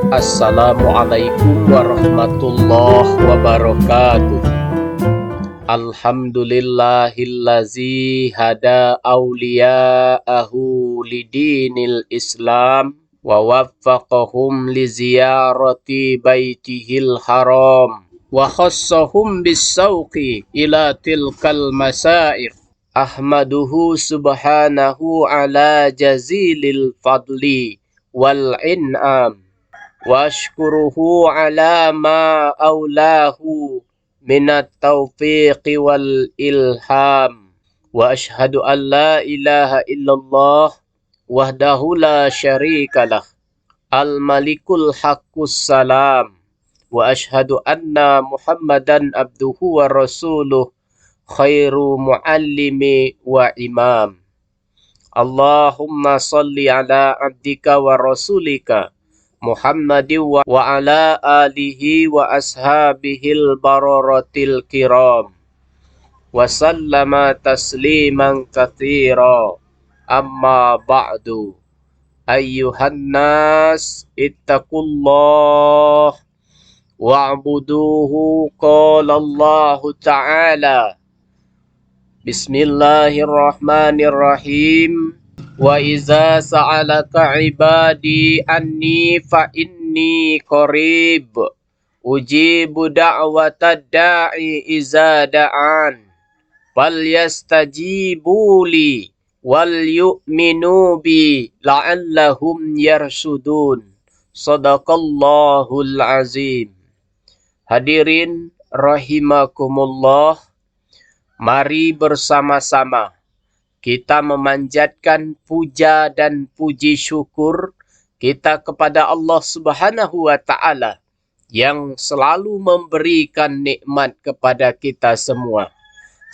Assalamualaikum warahmatullahi wabarakatuh. Alhamdulillahillazi hada awliya'ahu lidinil Islam wa waffaqahum li ziyarati baitihil haram wa khassahum bis-sawqi ila tilkal masair. Ahmaduhu subhanahu ala jazilil fadli wal in'am wa ashkuruhu ala ma awlahu minat taufiqi wal ilham wa ashhadu an la ilaha illallah wahdahu la syarikalah al malikul haqqus salam wa ashhadu anna muhammadan abduhu wa rasuluh khairu muallimi wa imam. Allahumma salli ala abdika wa rasulika Muhammadin wa ala alihi wa ashabihil bararatil kiram wa sallama tasliman katsira. Amma ba'du. Ayyuhan nas ittaqullah wa'buduhu. Qala Allah ta'ala Bismillahirrahmanirrahim. Wa iza sa'alaka ibadi anni fa inni qarib ujibu da'watad da'i iza da'an falyastajibu li wal yu'minu bi la'allahum yarsudun. Sadaqallahul azim. Hadirin rahimakumullah, mari bersama-sama kita memanjatkan puja dan puji syukur kita kepada Allah Subhanahu wa Ta'ala yang selalu memberikan nikmat kepada kita semua,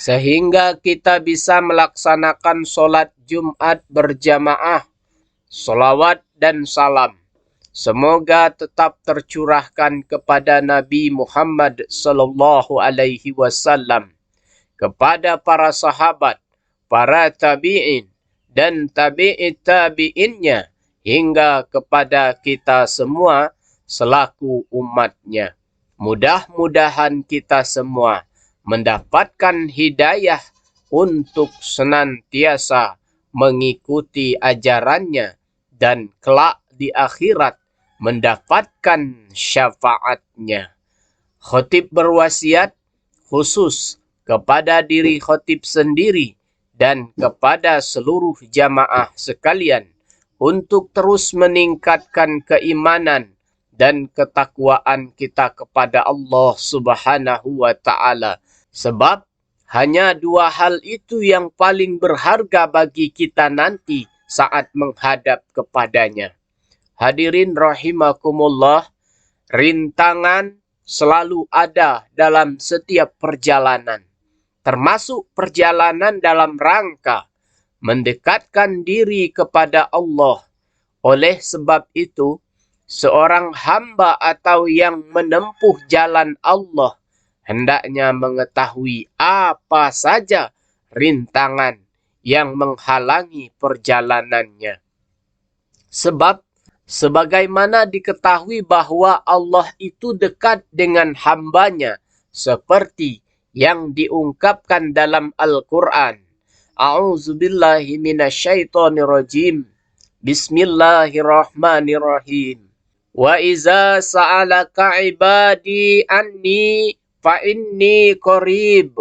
sehingga kita bisa melaksanakan sholat Jumat berjamaah. Salawat dan salam semoga tetap tercurahkan kepada Nabi Muhammad sallallahu alaihi wasallam, kepada para sahabat, para tabi'in dan tabi'it tabi'innya, hingga kepada kita semua selaku umatnya. Mudah-mudahan kita semua mendapatkan hidayah untuk senantiasa mengikuti ajarannya dan kelak di akhirat mendapatkan syafaatnya. Khatib berwasiat khusus kepada diri khatib sendiri dan kepada seluruh jamaah sekalian untuk terus meningkatkan keimanan dan ketakwaan kita kepada Allah Subhanahu wa Ta'ala. Sebab hanya dua hal itu yang paling berharga bagi kita nanti saat menghadap kepadanya. Hadirin rahimakumullah, rintangan selalu ada dalam setiap perjalanan, termasuk perjalanan dalam rangka mendekatkan diri kepada Allah. Oleh sebab itu, seorang hamba atau yang menempuh jalan Allah hendaknya mengetahui apa saja rintangan yang menghalangi perjalanannya. Sebab sebagaimana diketahui bahwa Allah itu dekat dengan hambanya, seperti yang diungkapkan dalam Al-Quran. A'udzubillahi minasyaitonirrajim. Bismillahirrahmanirrahim. Wa iza sa'alaka ibadi anni fa inni qarib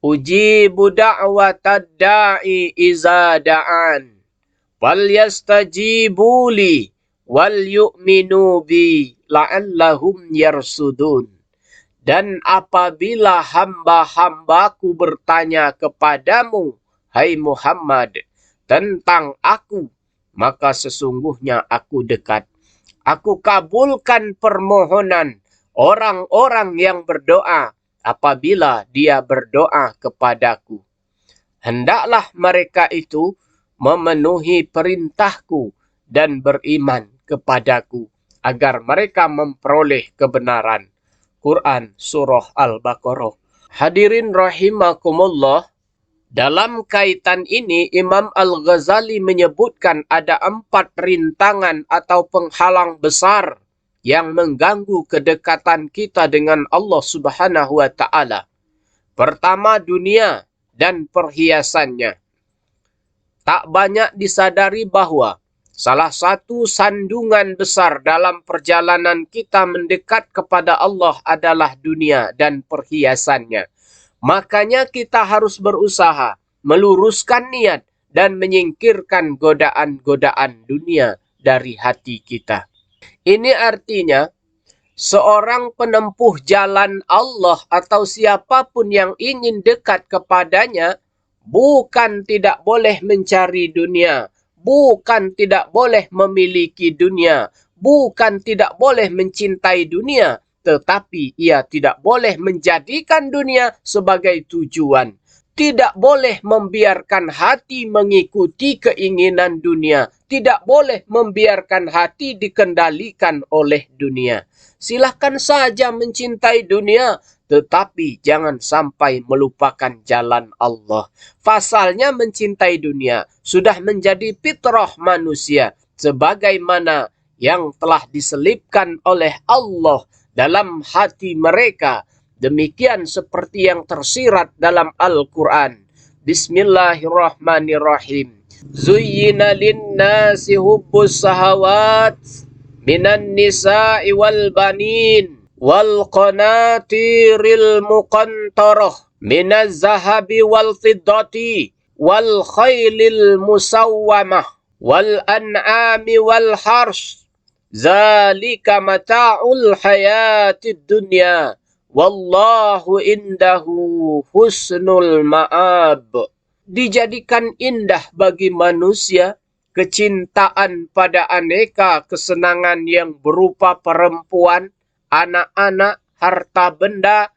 ujibu da'watad da'i iza da'an falyastajibu li wal yu'minu bi la'allahum yarsudun. Dan apabila hamba-hambaku bertanya kepadamu, hai Muhammad, tentang aku, maka sesungguhnya aku dekat. Aku kabulkan permohonan orang-orang yang berdoa apabila dia berdoa kepadaku. Hendaklah mereka itu memenuhi perintahku dan beriman kepadaku agar mereka memperoleh kebenaran. Quran Surah Al-Baqarah. Hadirin rahimakumullah, dalam kaitan ini Imam Al-Ghazali menyebutkan ada 4 rintangan atau penghalang besar yang mengganggu kedekatan kita dengan Allah Subhanahu wa Ta'ala. Pertama, dunia dan perhiasannya. Tak banyak disadari bahwa salah satu sandungan besar dalam perjalanan kita mendekat kepada Allah adalah dunia dan perhiasannya. Makanya kita harus berusaha meluruskan niat dan menyingkirkan godaan-godaan dunia dari hati kita. Ini artinya seorang penempuh jalan Allah atau siapapun yang ingin dekat kepadanya bukan tidak boleh mencari dunia, bukan tidak boleh memiliki dunia, bukan tidak boleh mencintai dunia, tetapi ia tidak boleh menjadikan dunia sebagai tujuan. Tidak boleh membiarkan hati mengikuti keinginan dunia. Tidak boleh membiarkan hati dikendalikan oleh dunia. Silahkan saja mencintai dunia, tetapi jangan sampai melupakan jalan Allah. Pasalnya mencintai dunia sudah menjadi fitrah manusia, sebagaimana yang telah diselipkan oleh Allah dalam hati mereka. Demikian seperti yang tersirat dalam Al-Quran. Bismillahirrahmanirrahim. Zuyyina linnasi hubbus sahawat minan nisa'i wal banin wal qanatiril muqantarah minaz zahabi wal fiddati wal khailil musawwamah wal an'ami wal harsh. Zalika mata'ul hayatid dunya. Wallahu indahu husnul ma'ab. Dijadikan indah bagi manusia kecintaan pada aneka kesenangan yang berupa perempuan, anak-anak, harta benda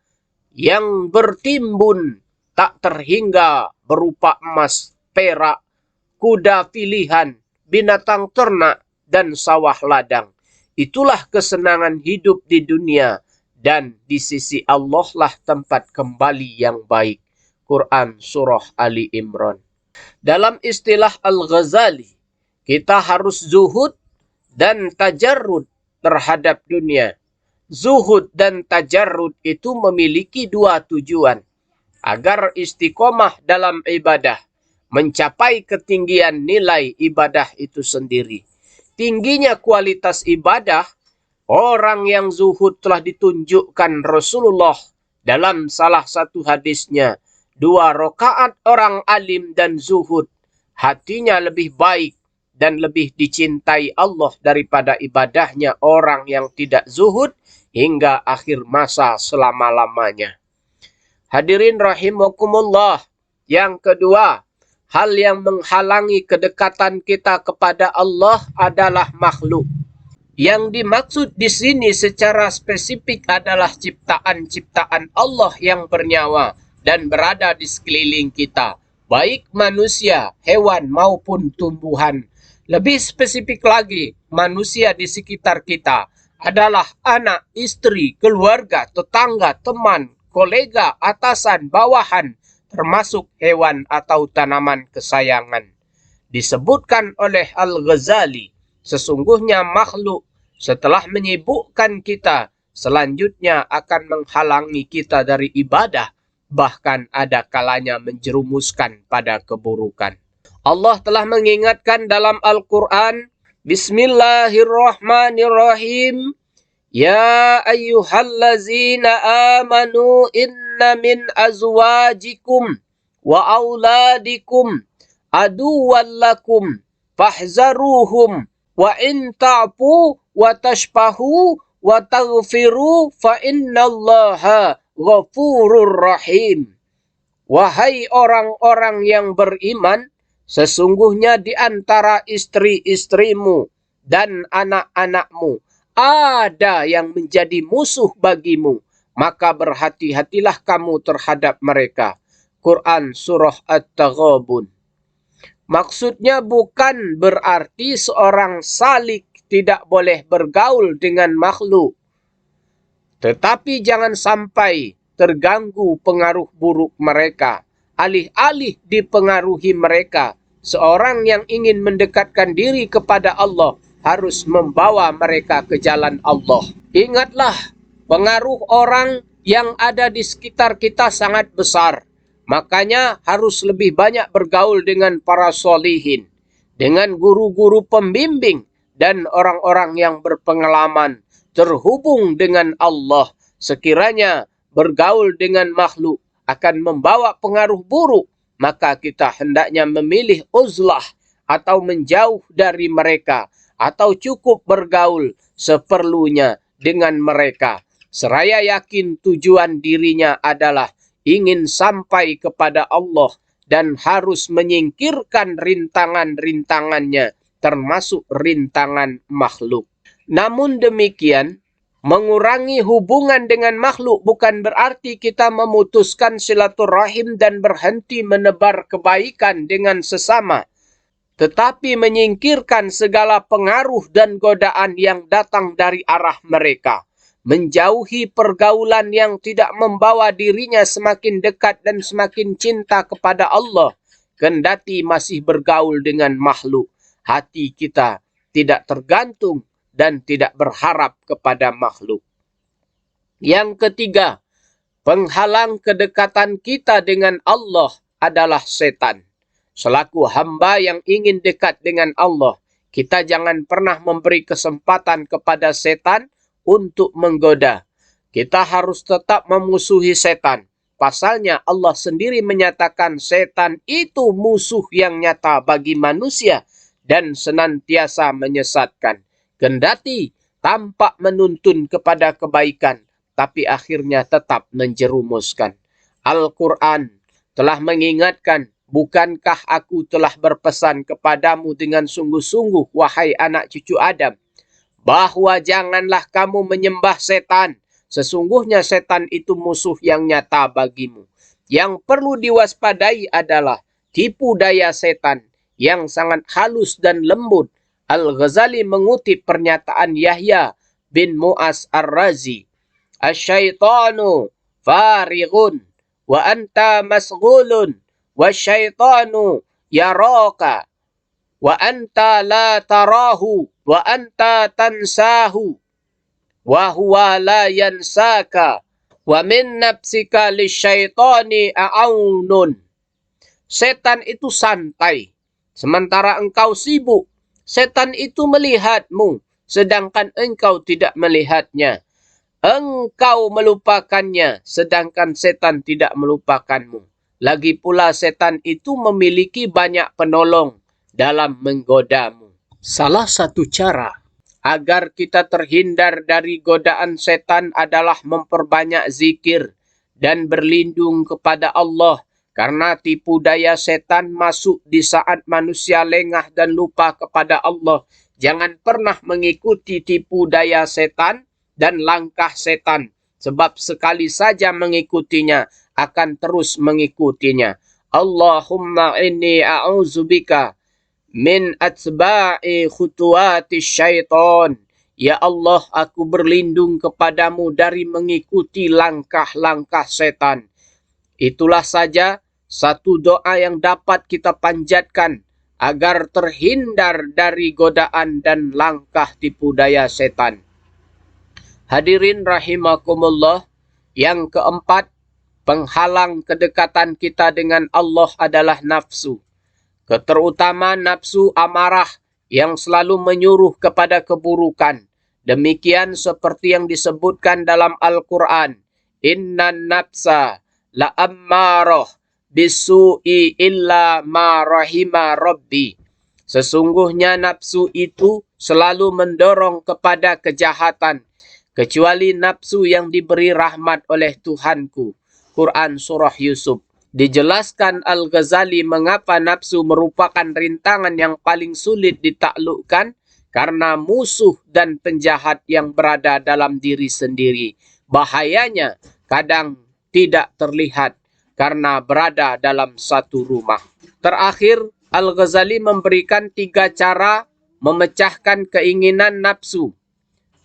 yang bertimbun tak terhingga berupa emas, perak, kuda pilihan, binatang ternak, dan sawah ladang. Itulah kesenangan hidup di dunia. Dan di sisi Allah lah tempat kembali yang baik. Quran Surah Ali Imran. Dalam istilah Al-Ghazali, kita harus zuhud dan tajarrud terhadap dunia. Zuhud dan tajarrud itu memiliki dua tujuan. Agar istiqomah dalam ibadah, mencapai ketinggian nilai ibadah itu sendiri. Tingginya kualitas ibadah, orang yang zuhud telah ditunjukkan Rasulullah dalam salah satu hadisnya. 2 rakaat orang alim dan zuhud, hatinya lebih baik dan lebih dicintai Allah daripada ibadahnya orang yang tidak zuhud hingga akhir masa selama-lamanya. Hadirin rahimakumullah. Yang kedua, hal yang menghalangi kedekatan kita kepada Allah adalah makhluk. Yang dimaksud di sini secara spesifik adalah ciptaan-ciptaan Allah yang bernyawa dan berada di sekeliling kita, baik manusia, hewan maupun tumbuhan. Lebih spesifik lagi, manusia di sekitar kita adalah anak, istri, keluarga, tetangga, teman, kolega, atasan, bawahan, termasuk hewan atau tanaman kesayangan. Disebutkan oleh Al-Ghazali, sesungguhnya makhluk setelah menyibukkan kita, selanjutnya akan menghalangi kita dari ibadah, bahkan ada kalanya menjerumuskan pada keburukan. Allah telah mengingatkan dalam Al-Quran, Bismillahirrahmanirrahim. Ya ayyuhallazina amanu inna min azwajikum wa auladikum aduwwan lakum fahzaruhum wa in ta'fu wa tashpahu wa taghfiru fa innallaha ghafurur rahim. Wahai orang-orang yang beriman, sesungguhnya di antara istri-istrimu dan anak-anakmu ada yang menjadi musuh bagimu, maka berhati-hatilah kamu terhadap mereka. Quran Surah At-Taghabun. Maksudnya bukan berarti seorang salik tidak boleh bergaul dengan makhluk. Tetapi jangan sampai terganggu pengaruh buruk mereka. Alih-alih dipengaruhi mereka, seorang yang ingin mendekatkan diri kepada Allah harus membawa mereka ke jalan Allah. Ingatlah, pengaruh orang yang ada di sekitar kita sangat besar. Makanya harus lebih banyak bergaul dengan para solihin, dengan guru-guru pembimbing, dan orang-orang yang berpengalaman terhubung dengan Allah. Sekiranya bergaul dengan makhluk akan membawa pengaruh buruk, maka kita hendaknya memilih uzlah atau menjauh dari mereka, atau cukup bergaul seperlunya dengan mereka, seraya yakin tujuan dirinya adalah ingin sampai kepada Allah dan harus menyingkirkan rintangan-rintangannya, termasuk rintangan makhluk. Namun demikian, mengurangi hubungan dengan makhluk bukan berarti kita memutuskan silaturahim dan berhenti menebar kebaikan dengan sesama, tetapi menyingkirkan segala pengaruh dan godaan yang datang dari arah mereka, menjauhi pergaulan yang tidak membawa dirinya semakin dekat dan semakin cinta kepada Allah. Kendati masih bergaul dengan makhluk, hati kita tidak tergantung dan tidak berharap kepada makhluk. Yang ketiga, penghalang kedekatan kita dengan Allah adalah setan. Selaku hamba yang ingin dekat dengan Allah, kita jangan pernah memberi kesempatan kepada setan untuk menggoda. Kita harus tetap memusuhi setan. Pasalnya Allah sendiri menyatakan setan itu musuh yang nyata bagi manusia dan senantiasa menyesatkan. Kendati tampak menuntun kepada kebaikan, tapi akhirnya tetap menjerumuskan. Al-Quran telah mengingatkan, bukankah aku telah berpesan kepadamu dengan sungguh-sungguh, wahai anak cucu Adam, bahwa janganlah kamu menyembah setan. Sesungguhnya setan itu musuh yang nyata bagimu. Yang perlu diwaspadai adalah tipu daya setan yang sangat halus dan lembut. Al-Ghazali mengutip pernyataan Yahya bin Mu'az Ar-Razi, "Asyaitanu farighun wa anta masghulun wa syaitanu yaraka wa anta la tarahu wa anta tansahu wa huwa la yansaka wa min nafsika lisyaitani a'aunun." Setan itu santai, sementara engkau sibuk. Setan itu melihatmu, sedangkan engkau tidak melihatnya. Engkau melupakannya, sedangkan setan tidak melupakanmu. Lagi pula setan itu memiliki banyak penolong dalam menggodamu. Salah satu cara agar kita terhindar dari godaan setan adalah memperbanyak zikir dan berlindung kepada Allah, karena tipu daya setan masuk di saat manusia lengah dan lupa kepada Allah. Jangan pernah mengikuti tipu daya setan dan langkah setan, sebab sekali saja mengikutinya akan terus mengikutinya. Allahumma inni a'udzubika min atba'i khutuwati syaitan. Ya Allah, aku berlindung kepadamu dari mengikuti langkah-langkah setan. Itulah saja satu doa yang dapat kita panjatkan agar terhindar dari godaan dan langkah tipu daya setan. Hadirin rahimakumullah, yang keempat, penghalang kedekatan kita dengan Allah adalah nafsu. Terutama nafsu amarah yang selalu menyuruh kepada keburukan. Demikian seperti yang disebutkan dalam Al-Quran, "Innan nafsa la'ammarah bisu'i illa ma rahima rabbi." Sesungguhnya nafsu itu selalu mendorong kepada kejahatan, kecuali nafsu yang diberi rahmat oleh Tuhanku. Quran Surah Yusuf. Dijelaskan Al-Ghazali mengapa nafsu merupakan rintangan yang paling sulit ditaklukkan, karena musuh dan penjahat yang berada dalam diri sendiri. Bahayanya kadang tidak terlihat karena berada dalam satu rumah. Terakhir, Al-Ghazali memberikan 3 cara memecahkan keinginan nafsu.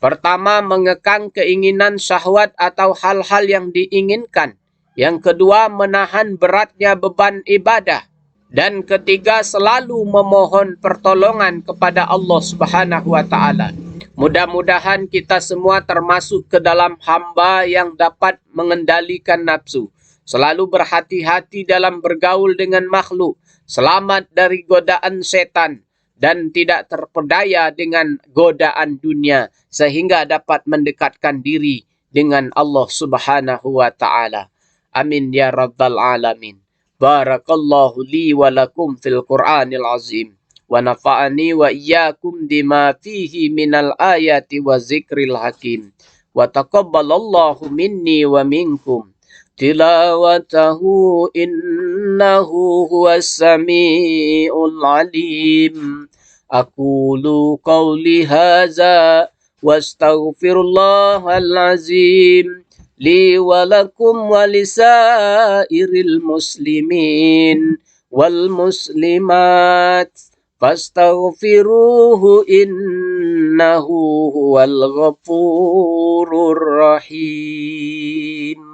Pertama, mengekang keinginan syahwat atau hal-hal yang diinginkan. Yang kedua, menahan beratnya beban ibadah. Dan ketiga, selalu memohon pertolongan kepada Allah Subhanahu wa taala. Mudah-mudahan kita semua termasuk ke dalam hamba yang dapat mengendalikan nafsu. Selalu berhati-hati dalam bergaul dengan makhluk. Selamat dari godaan setan. Dan tidak terpedaya dengan godaan dunia. Sehingga dapat mendekatkan diri dengan Allah Subhanahu wa ta'ala. Amin ya rabbal alamin. Barakallahu li wa lakum fil Qur'anil azim. Wa nafa'ani wa iyyakum bima fihi minal ayati wa zikril hakim. Wa taqabbalallahu minni wa minkum tilawatahu innahu huwas sami'ul alim. Aqulu qawli hadza wastaghfirullahal azim li walakum walisairil muslimin wal muslimat fastaghfiruhu innahu huwal ghafurur rahim.